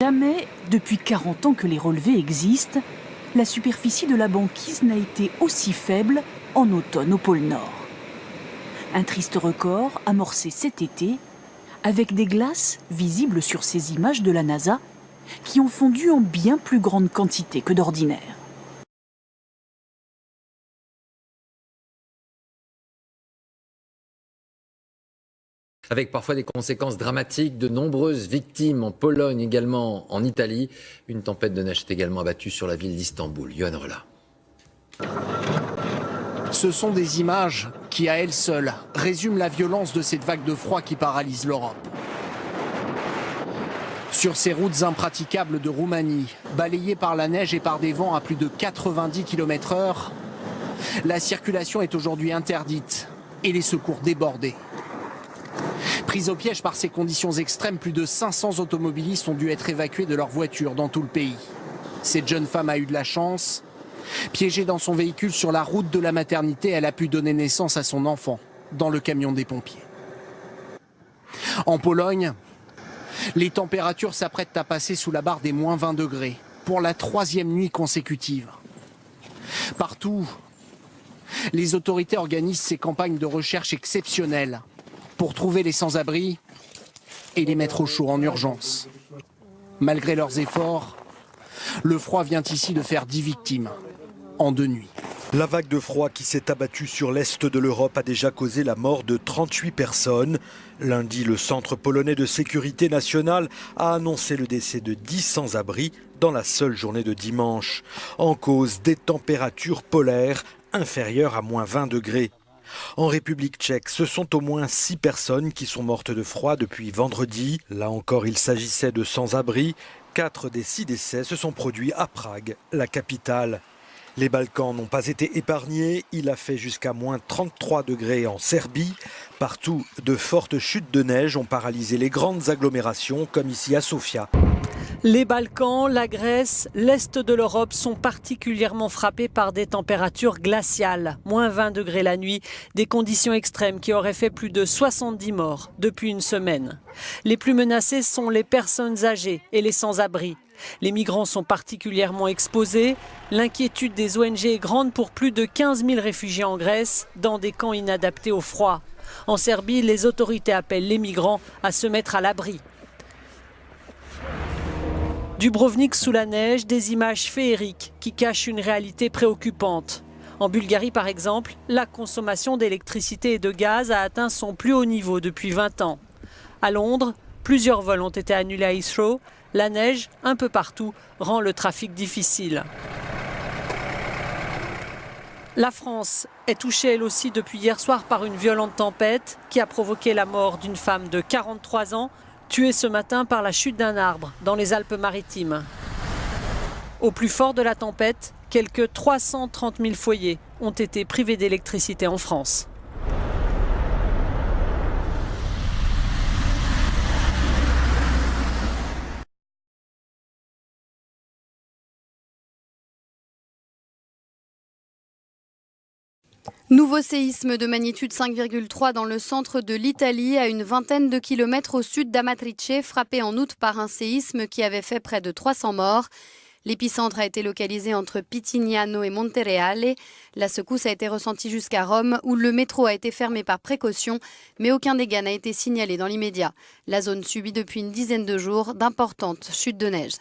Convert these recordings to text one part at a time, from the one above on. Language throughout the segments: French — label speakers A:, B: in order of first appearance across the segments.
A: Jamais, depuis 40 ans que les relevés existent, la superficie de la banquise n'a été aussi faible en automne au pôle Nord. Un triste record amorcé cet été, avec des glaces visibles sur ces images de la NASA qui ont fondu en bien plus grande quantité que d'ordinaire.
B: Avec parfois des conséquences dramatiques, de nombreuses victimes en Pologne, également en Italie. Une tempête de neige est également abattue sur la ville d'Istanbul. Yohann Rula.
C: Ce sont des images qui, à elles seules, résument la violence de cette vague de froid qui paralyse l'Europe. Sur ces routes impraticables de Roumanie, balayées par la neige et par des vents à plus de 90 km/h, la circulation est aujourd'hui interdite et les secours débordés. Pris au piège par ces conditions extrêmes, plus de 500 automobilistes ont dû être évacués de leur voiture dans tout le pays. Cette jeune femme a eu de la chance. Piégée dans son véhicule sur la route de la maternité, elle a pu donner naissance à son enfant dans le camion des pompiers. En Pologne, les températures s'apprêtent à passer sous la barre des moins 20 degrés pour la 3e nuit consécutive. Partout, les autorités organisent ces campagnes de recherche exceptionnelles pour trouver les sans-abri et les mettre au chaud en urgence. Malgré leurs efforts, le froid vient ici de faire 10 victimes en 2 nuits.
D: La vague de froid qui s'est abattue sur l'est de l'Europe a déjà causé la mort de 38 personnes. Lundi, le Centre polonais de sécurité nationale a annoncé le décès de 10 sans-abri dans la seule journée de dimanche. En cause des températures polaires inférieures à moins 20 degrés. En République tchèque, ce sont au moins 6 personnes qui sont mortes de froid depuis vendredi. Là encore, il s'agissait de sans-abri. 4 des 6 décès se sont produits à Prague, la capitale. Les Balkans n'ont pas été épargnés. Il a fait jusqu'à moins 33 degrés en Serbie. Partout, de fortes chutes de neige ont paralysé les grandes agglomérations, comme ici à Sofia.
E: Les Balkans, la Grèce, l'Est de l'Europe sont particulièrement frappés par des températures glaciales. Moins 20 degrés la nuit, des conditions extrêmes qui auraient fait plus de 70 morts depuis une semaine. Les plus menacés sont les personnes âgées et les sans-abri. Les migrants sont particulièrement exposés. L'inquiétude des ONG est grande pour plus de 15 000 réfugiés en Grèce, dans des camps inadaptés au froid. En Serbie, les autorités appellent les migrants à se mettre à l'abri. Dubrovnik sous la neige, des images féeriques qui cachent une réalité préoccupante. En Bulgarie, par exemple, la consommation d'électricité et de gaz a atteint son plus haut niveau depuis 20 ans. À Londres, plusieurs vols ont été annulés à Heathrow. La neige, un peu partout, rend le trafic difficile. La France est touchée elle aussi depuis hier soir par une violente tempête qui a provoqué la mort d'une femme de 43 ans, tuée ce matin par la chute d'un arbre dans les Alpes-Maritimes. Au plus fort de la tempête, quelques 330 000 foyers ont été privés d'électricité en France.
F: Nouveau séisme de magnitude 5,3 dans le centre de l'Italie, à une vingtaine de kilomètres au sud d'Amatrice, frappé en août par un séisme qui avait fait près de 300 morts. L'épicentre a été localisé entre Pitignano et Montereale. La secousse a été ressentie jusqu'à Rome, où le métro a été fermé par précaution, mais aucun dégât n'a été signalé dans l'immédiat. La zone subit depuis une dizaine de jours d'importantes chutes de neige.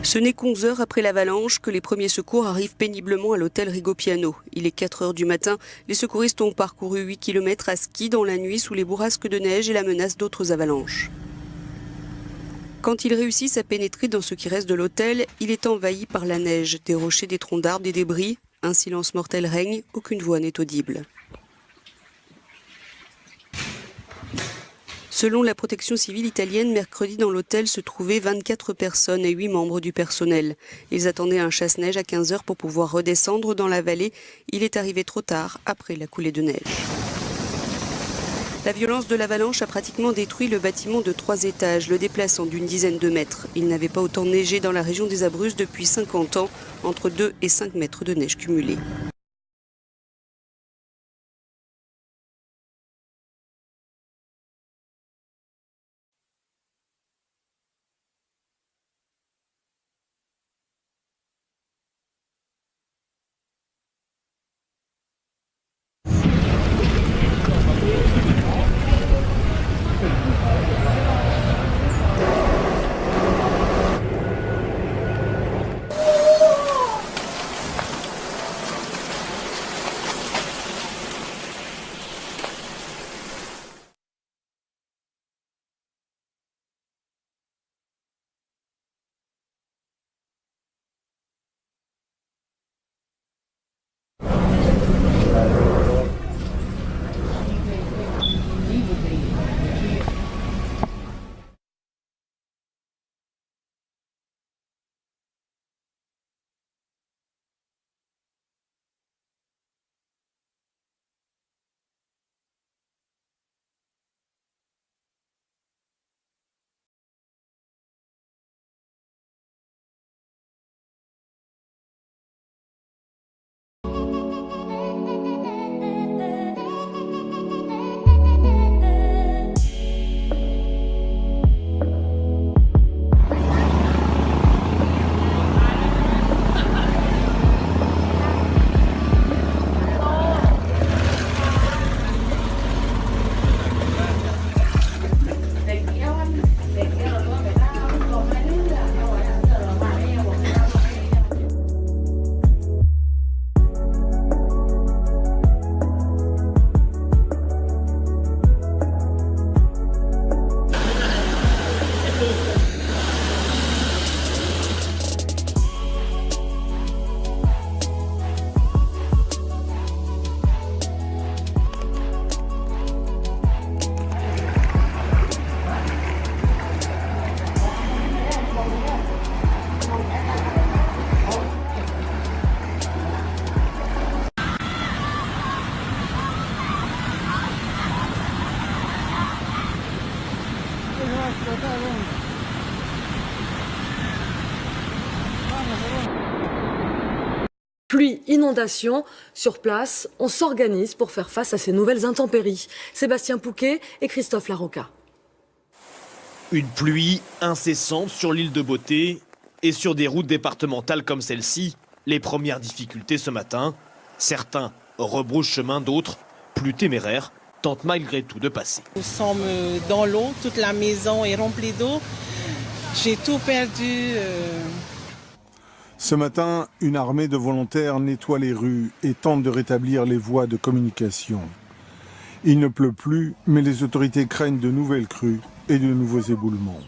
G: Ce n'est qu'11 heures après l'avalanche que les premiers secours arrivent péniblement à l'hôtel Rigopiano. Il est 4 heures du matin. Les secouristes ont parcouru 8 km à ski dans la nuit sous les bourrasques de neige et la menace d'autres avalanches. Quand ils réussissent à pénétrer dans ce qui reste de l'hôtel, il est envahi par la neige, des rochers, des troncs d'arbres, des débris. Un silence mortel règne, aucune voix n'est audible. Selon la protection civile italienne, mercredi dans l'hôtel se trouvaient 24 personnes et 8 membres du personnel. Ils attendaient un chasse-neige à 15 heures pour pouvoir redescendre dans la vallée. Il est arrivé trop tard, après la coulée de neige. La violence de l'avalanche a pratiquement détruit le bâtiment de 3 étages, le déplaçant d'une dizaine de mètres. Il n'avait pas autant neigé dans la région des Abruzzes depuis 50 ans, entre 2 et 5 mètres de neige cumulée.
H: Pluie, inondation, sur place, on s'organise pour faire face à ces nouvelles intempéries. Sébastien Pouquet et Christophe Larocca.
I: Une pluie incessante sur l'île de Beauté et sur des routes départementales comme celle-ci. Les premières difficultés ce matin. Certains rebroussent chemin, d'autres, plus téméraires, tentent malgré tout de passer.
J: Nous sommes dans l'eau, toute la maison est remplie d'eau. J'ai tout perdu.
K: Ce matin, une armée de volontaires nettoie les rues et tente de rétablir les voies de communication. Il ne pleut plus, mais les autorités craignent de nouvelles crues et de nouveaux éboulements.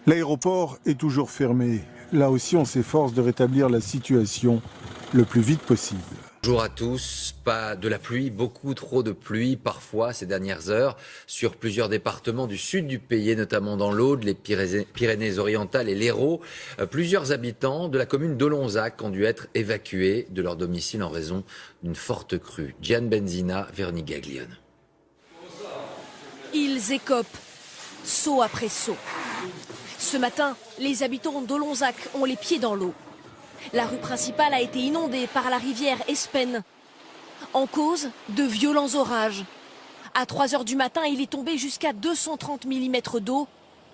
K: L'aéroport est toujours fermé. Là aussi, on s'efforce de rétablir la situation le plus vite possible.
B: Bonjour à tous, pas de la pluie, beaucoup trop de pluie parfois ces dernières heures sur plusieurs départements du sud du pays, notamment dans l'Aude, les Pyrénées-Orientales et l'Hérault. Plusieurs habitants de la commune d'Olonzac ont dû être évacués de leur domicile en raison d'une forte crue. Gian Benzina, Véronique Gaglione.
L: Ils écopent, saut après saut. Ce matin, les habitants d'Olonzac ont les pieds dans l'eau. La rue principale a été inondée par la rivière Espen. En cause, de violents orages. À 3 h du matin, il est tombé jusqu'à 230 mm d'eau.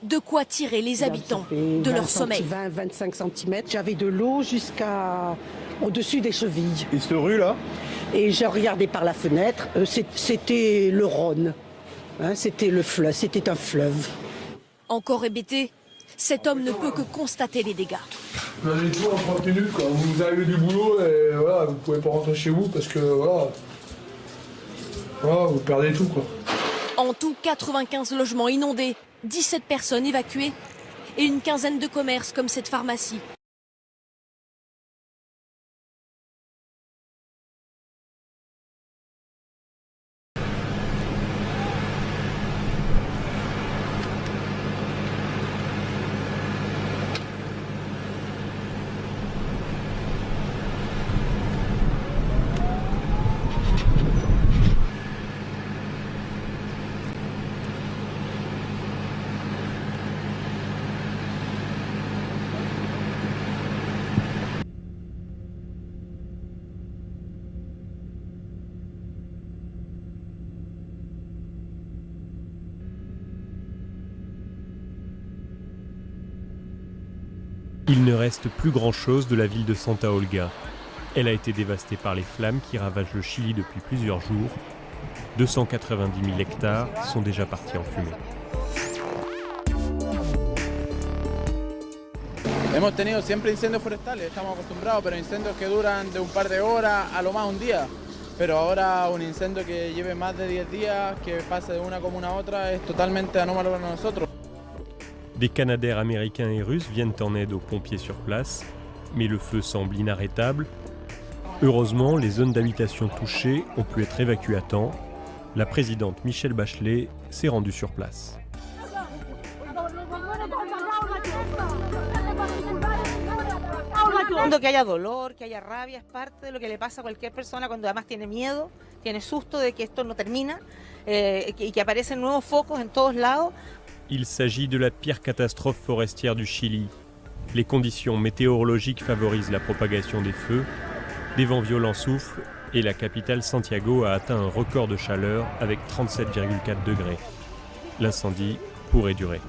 L: De quoi tirer les habitants de leur sommeil.
M: 20-25 cm. J'avais de l'eau jusqu'à au-dessus des chevilles.
N: Et cette rue-là?
M: Et j'ai regardé par la fenêtre. C'était le Rhône. Hein, c'était le fleuve. C'était un fleuve.
L: Encore hébété, cet homme ne peut que constater les dégâts.
N: Vous avez tout en 30 minutes, quoi. Vous avez du boulot et voilà, vous pouvez pas rentrer chez vous parce que voilà, vous perdez tout, quoi.
L: En tout, 95 logements inondés, 17 personnes évacuées et une quinzaine de commerces comme cette pharmacie.
O: Il ne reste plus grand-chose de la ville de Santa Olga. Elle a été dévastée par les flammes qui ravagent le Chili depuis plusieurs jours. 290 000 hectares sont déjà partis en fumée.
P: Hemos tenido siempre incendios forestales, estamos acostumbrados, pero incendios que duran de un par de horas a lo más un día. Pero ahora un incendio que lleve más de 10 días, que pase de una comuna a otra, es totalmente anómalo para nosotros.
O: Des Canadair américains et russes viennent en aide aux pompiers sur place, mais le feu semble inarrêtable. Heureusement, les zones d'habitation touchées ont pu être évacuées à temps. La présidente Michelle Bachelet s'est rendue sur place.
Q: Que haya dolor, que haya rabia, es parte de lo que le pasa a cualquier persona cuando además tiene miedo, tiene susto de que esto no termina y que aparecen nuevos focos en todos lados.
O: Il s'agit de la pire catastrophe forestière du Chili. Les conditions météorologiques favorisent la propagation des feux, des vents violents soufflent et la capitale Santiago a atteint un record de chaleur avec 37,4 degrés. L'incendie pourrait durer.